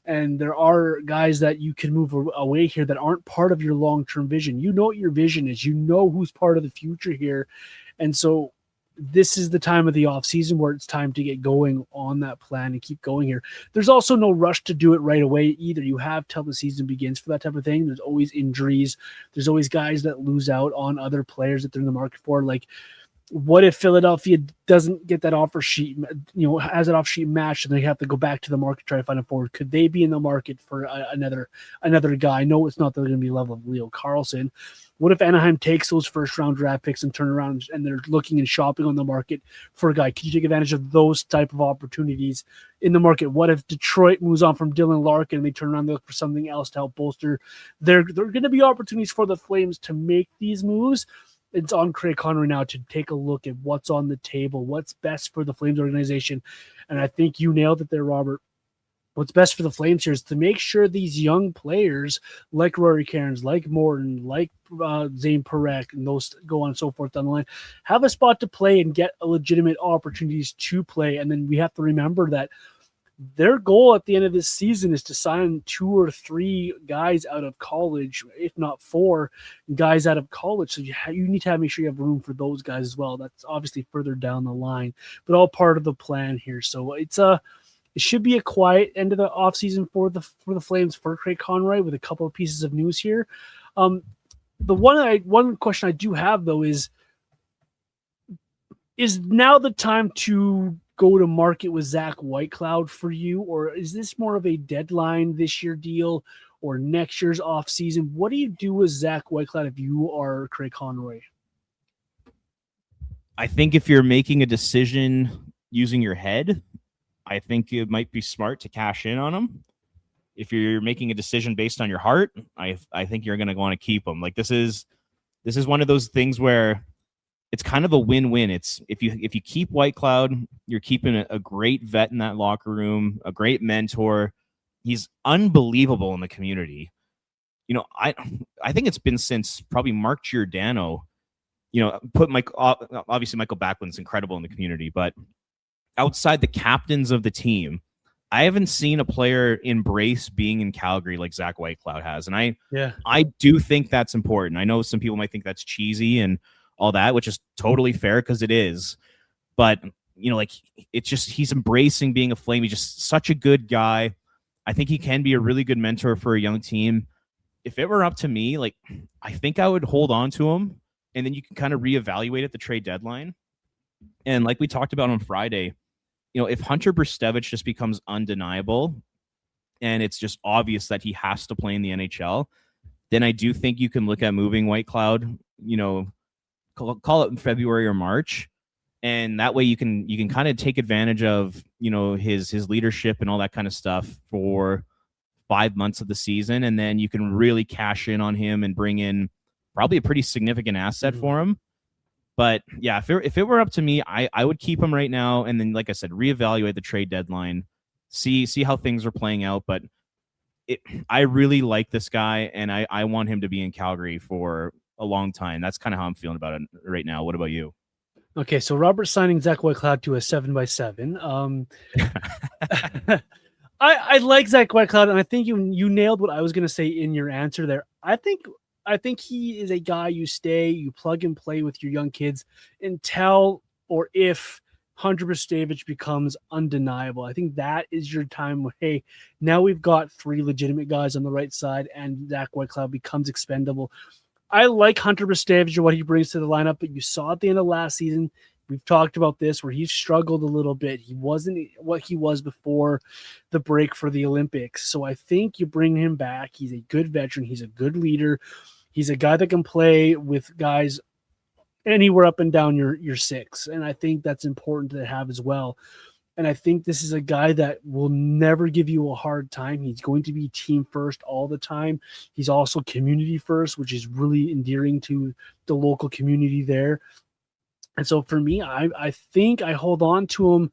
and there are guys that you can move away here that aren't part of your long-term vision. You know what your vision is. You know who's part of the future here. And so this is the time of the offseason where it's time to get going on that plan and keep going here. There's also no rush to do it right away either. You have till the season begins for that type of thing. There's always injuries. There's always guys that lose out on other players that they're in the market for. Like, what if Philadelphia doesn't get that offer sheet, has an off sheet match, and they have to go back to the market to try to find a forward? Could they be in the market for another guy? No, it's not. They're going to be level of Leo Carlson. What if Anaheim takes those first-round draft picks and turn around and they're looking and shopping on the market for a guy? Could you take advantage of those type of opportunities in the market? What if Detroit moves on from Dylan Larkin and they turn around and look for something else to help bolster? There are going to be opportunities for the Flames to make these moves. It's on Craig Conroy now to take a look at what's on the table, what's best for the Flames organization. And I think you nailed it there, Robert. What's best for the Flames here is to make sure these young players like Rory Cairns, like Morton, like Zane Parekh, and those go on and so forth down the line, have a spot to play and get legitimate opportunities to play. And then we have to remember that their goal at the end of this season is to sign 2 or 3 guys out of college, if not 4 guys out of college. So you need to make sure you have room for those guys as well. That's obviously further down the line, but all part of the plan here. So It should be a quiet end of the offseason for the Flames for Craig Conroy with a couple of pieces of news here. The one question I do have though is now the time to go to market with Zach Whitecloud for you, or is this more of a deadline this year deal or next year's offseason? What do you do with Zach Whitecloud if you are Craig Conroy? I think if you're making a decision using your head, I think it might be smart to cash in on him. If you're making a decision based on your heart, I think you're going to want to keep him. Like this is one of those things where it's kind of a win-win. It's if you keep Whitecloud, you're keeping a great vet in that locker room, a great mentor. He's unbelievable in the community. You know, I think it's been since probably Mark Giordano. You know, obviously Michael Backlund's incredible in the community, but outside the captains of the team, I haven't seen a player embrace being in Calgary like Zach Whitecloud has. And I do think that's important. I know some people might think that's cheesy and all that, which is totally fair because it is. But, you know, like it's just he's embracing being a Flame. He's just such a good guy. I think he can be a really good mentor for a young team. If it were up to me, like I think I would hold on to him, and then you can kind of reevaluate at the trade deadline. And like we talked about on Friday, you know, if Hunter Brzustevich just becomes undeniable and it's just obvious that he has to play in the NHL, then I do think you can look at moving Whitecloud, you know, call it in February or March. And that way you can kind of take advantage of, you know, his leadership and all that kind of stuff for 5 months of the season. And then you can really cash in on him and bring in probably a pretty significant asset for him. But yeah, if it were up to me, I would keep him right now. And then, like I said, reevaluate the trade deadline, see how things are playing out. But I really like this guy, and I want him to be in Calgary for a long time. That's kind of how I'm feeling about it right now. What about you? Okay, so Robert's signing Zach Whitecloud to a 7x7. I like Zach Whitecloud, and I think you nailed what I was going to say in your answer there. I think he is a guy you plug and play with your young kids until or if Hunter Brzustevich becomes undeniable. I think that is your time where, hey, now we've got 3 legitimate guys on the right side and Zach Whitecloud becomes expendable. I like Hunter Brzustevich and what he brings to the lineup, but you saw at the end of last season, we've talked about this, where he struggled a little bit. He wasn't what he was before the break for the Olympics. So I think you bring him back. He's a good veteran. He's a good leader. He's a guy that can play with guys anywhere up and down your 6. And I think that's important to have as well. And I think this is a guy that will never give you a hard time. He's going to be team first all the time. He's also community first, which is really endearing to the local community there. And so for me, I think I hold on to him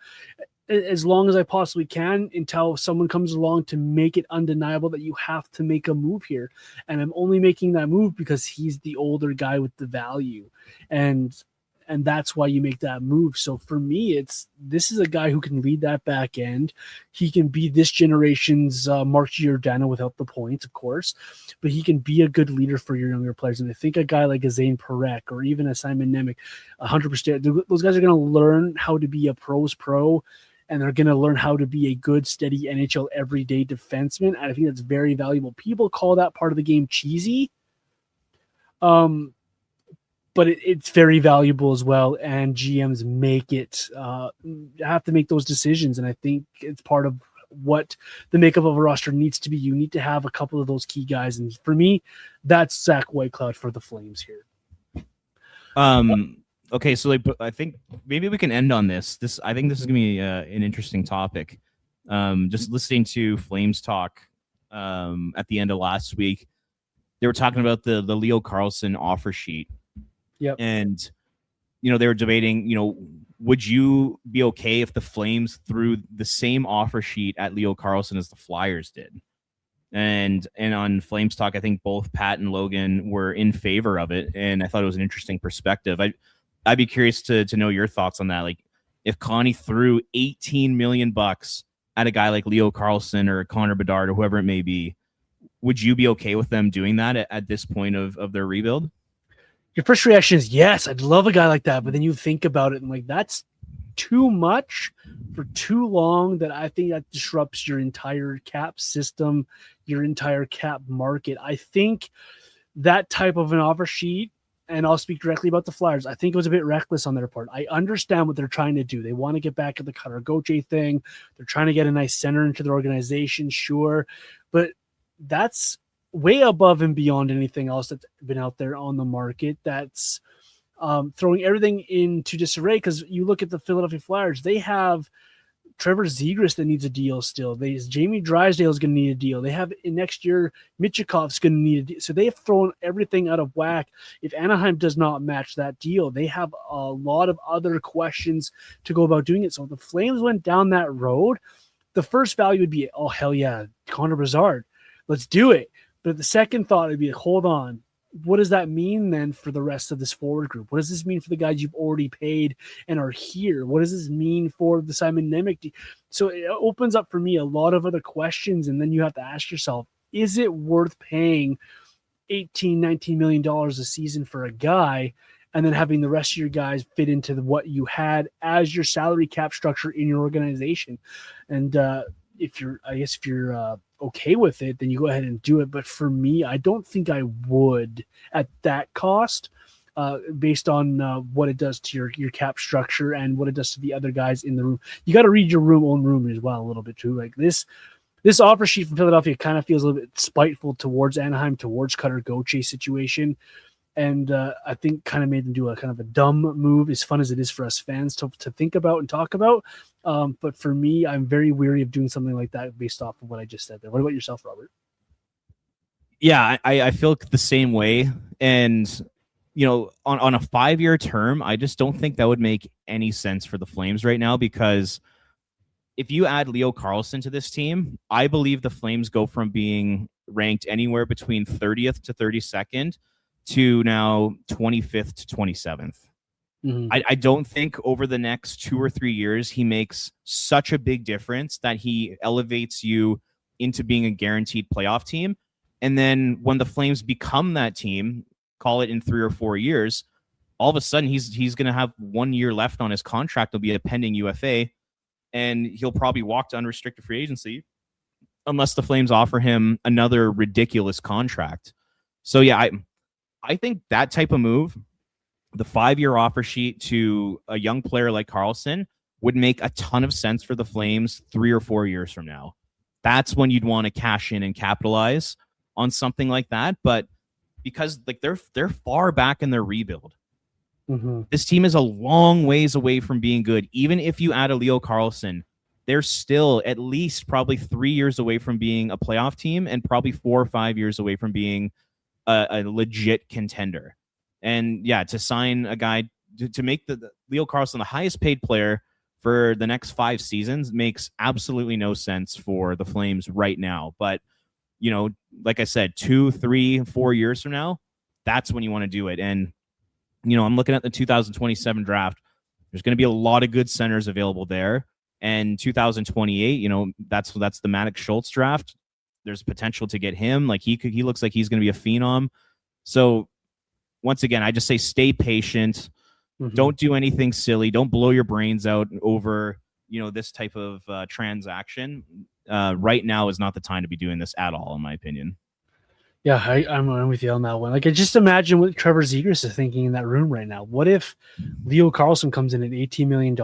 as long as I possibly can until someone comes along to make it undeniable that you have to make a move here. And I'm only making that move because he's the older guy with the value. And that's why you make that move. So for me, this is a guy who can lead that back end. He can be this generation's Mark Giordano without the points, of course, but he can be a good leader for your younger players. And I think a guy like a Zane Parekh or even a Simon Nemec, 100%, those guys are going to learn how to be a pro's pro, and they're going to learn how to be a good, steady NHL everyday defenseman. And I think that's very valuable. People call that part of the game cheesy. But it's very valuable as well, and GMs have to make those decisions, and I think it's part of what the makeup of a roster needs to be. You need to have a couple of those key guys, and for me, that's Zach Whitecloud for the Flames here. Okay, so I think maybe we can end on this. I think this is gonna be an interesting topic. Just listening to Flames talk at the end of last week, they were talking about the Leo Carlsson offer sheet. Yep. And, you know, they were debating, you know, would you be okay if the Flames threw the same offer sheet at Leo Carlsson as the Flyers did? And on Flames Talk, I think both Pat and Logan were in favor of it. And I thought it was an interesting perspective. I'd be curious to know your thoughts on that. Like, if Connie threw $18 million at a guy like Leo Carlsson or Connor Bedard or whoever it may be, would you be okay with them doing that at this point of their rebuild? Your first reaction is, yes, I'd love a guy like that. But then you think about it and like, that's too much for too long that I think that disrupts your entire cap system, your entire cap market. I think that type of an offer sheet, and I'll speak directly about the Flyers, I think it was a bit reckless on their part. I understand what they're trying to do. They want to get back at the Cutter Gauthier thing. They're trying to get a nice center into the organization, sure. But that's way above and beyond anything else that's been out there on the market. That's throwing everything into disarray, because you look at the Philadelphia Flyers, they have Trevor Zegras that needs a deal still. Jamie Drysdale is going to need a deal. They have next year Michikov's going to need a deal. So they have thrown everything out of whack. If Anaheim does not match that deal, they have a lot of other questions to go about doing it. So if the Flames went down that road, the first value would be, oh, hell yeah, Connor Brassard. Let's do it. But the second thought would be, hold on. What does that mean then for the rest of this forward group? What does this mean for the guys you've already paid and are here? What does this mean for the Simon Nemec? So it opens up for me a lot of other questions, and then you have to ask yourself, is it worth paying $18-19 million a season for a guy and then having the rest of your guys fit into what you had as your salary cap structure in your organization? And if you're okay with it, then you go ahead and do it. But for me, I don't think I would at that cost, based on what it does to your cap structure and what it does to the other guys in the room. You got to read your own room as well a little bit too. Like this offer sheet from Philadelphia kind of feels a little bit spiteful towards Anaheim, towards Cutter Gauthier situation. And I think kind of made them do a kind of a dumb move, as fun as it is for us fans to think about and talk about. But for me, I'm very weary of doing something like that based off of what I just said there. What about yourself, Robert? Yeah, I feel the same way. And, on a 5-year term, I just don't think that would make any sense for the Flames right now, because if you add Leo Carlsson to this team, I believe the Flames go from being ranked anywhere between 30th to 32nd to now 25th to 27th. Mm-hmm. I don't think over the next 2 or 3 years he makes such a big difference that he elevates you into being a guaranteed playoff team. And then when the Flames become that team, call it in 3 or 4 years, all of a sudden he's going to have 1 year left on his contract. He'll be a pending UFA, and he'll probably walk to unrestricted free agency unless the Flames offer him another ridiculous contract. So yeah, I think that type of move, the 5-year offer sheet to a young player like Carlson, would make a ton of sense for the Flames 3 or 4 years from now. That's when you'd want to cash in and capitalize on something like that. But because they're far back in their rebuild, this team is a long ways away from being good. Even if you add a Leo Carlson, they're still at least probably 3 years away from being a playoff team, and probably 4 or 5 years away from being a legit contender. And yeah, to sign a guy to make the Leo Carlsson the highest paid player for the next 5 seasons makes absolutely no sense for the Flames right now. But, like I said, 2, 3, 4 years from now, that's when you want to do it. And, I'm looking at the 2027 draft. There's going to be a lot of good centers available there. And 2028, that's the Maddox Schultz draft. There's potential to get him. Like he looks like he's going to be a phenom. So once again, I just say stay patient. Don't do anything silly. Don't blow your brains out over, this type of transaction. Right now is not the time to be doing this at all, in my opinion. Yeah, I'm with you on that one. Like, I just imagine what Trevor Zegras is thinking in that room right now. What if Leo Carlsson comes in at $18 million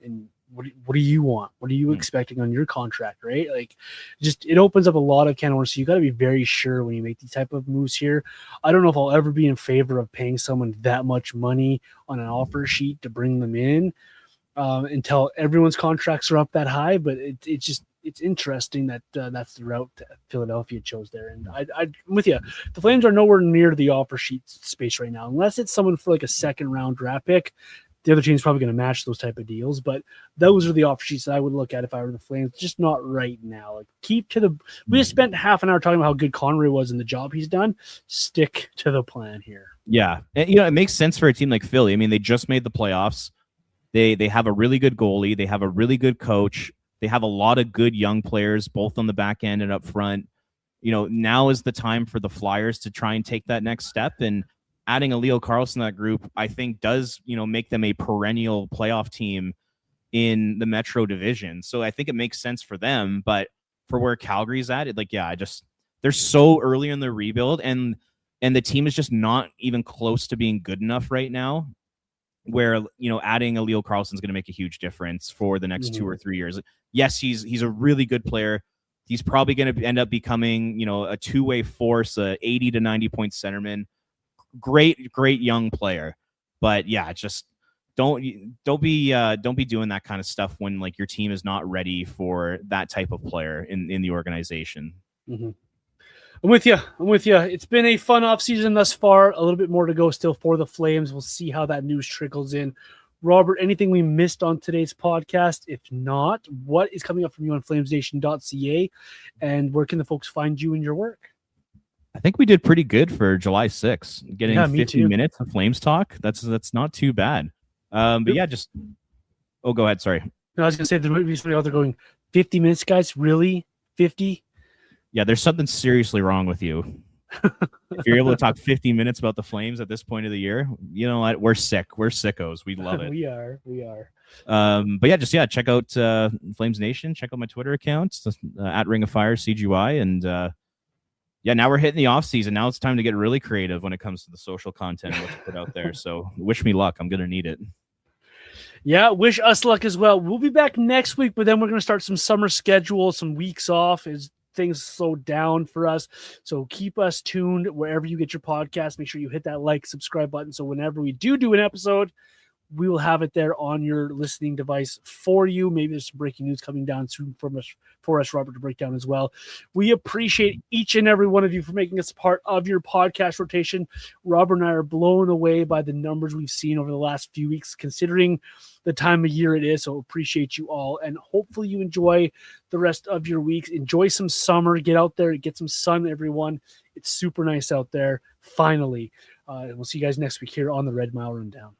and what do you want? What are you expecting on your contract, right? Like, just it opens up a lot of can of worms. So you got to be very sure when you make these type of moves here. I don't know if I'll ever be in favor of paying someone that much money on an offer sheet to bring them in until everyone's contracts are up that high. But it's interesting that that's the route that Philadelphia chose there. And I'm with you. The Flames are nowhere near the offer sheet space right now, unless it's someone for like a second round draft pick. The other team's probably going to match those type of deals, but those are the offer sheets that I would look at if I were the Flames. Just not right now. Like, keep to the. We just spent half an hour talking about how good Conroy was and the job he's done. Stick to the plan here. Yeah, and, it makes sense for a team like Philly. I mean, they just made the playoffs. They have a really good goalie. They have a really good coach. They have a lot of good young players, both on the back end and up front. Now is the time for the Flyers to try and take that next step. And adding a Leo Carlsson to that group, I think, does make them a perennial playoff team in the Metro division. So I think it makes sense for them, but for where Calgary's at, they're so early in the rebuild, and the team is just not even close to being good enough right now where, adding a Leo Carlson's going to make a huge difference for the next 2 or 3 years. Yes, he's a really good player. He's probably going to end up becoming, a two-way force, a 80 to 90 point centerman. Great young player. But yeah, just don't be doing that kind of stuff when like your team is not ready for that type of player in the organization. Mm-hmm. I'm with you. It's been a fun offseason thus far. A little bit more to go still for the Flames. We'll see how that news trickles in. Robert, anything we missed on today's podcast? If not, what is coming up from you on flamesnation.ca, and where can the folks find you and your work? I think we did pretty good for July 6th. Getting 50 too. minutes of Flames talk. That's not too bad. But yeah, go ahead. Sorry. No, I was going to say there might be somebody out there going, 50 minutes, guys? Really? 50? Yeah, there's something seriously wrong with you. If you're able to talk 50 minutes about the Flames at this point of the year, you know what? We're sick. We're sickos. We love it. We are. But yeah, check out Flames Nation. Check out my Twitter account at Ring of Fire CGY. And now we're hitting the off season. Now it's time to get really creative when it comes to the social content and what to put out there. So wish me luck. I'm going to need it. Yeah, wish us luck as well. We'll be back next week, but then we're going to start some summer schedule, some weeks off as things slow down for us. So keep us tuned wherever you get your podcast. Make sure you hit that like, subscribe button. So whenever we do an episode, we will have it there on your listening device for you. Maybe there's some breaking news coming down soon for us, Robert, to break down as well. We appreciate each and every one of you for making us a part of your podcast rotation. Robert and I are blown away by the numbers we've seen over the last few weeks, considering the time of year it is. So appreciate you all, and hopefully you enjoy the rest of your weeks. Enjoy some summer. Get out there, get some sun, everyone. It's super nice out there, finally. And we'll see you guys next week here on the Red Mile Rundown.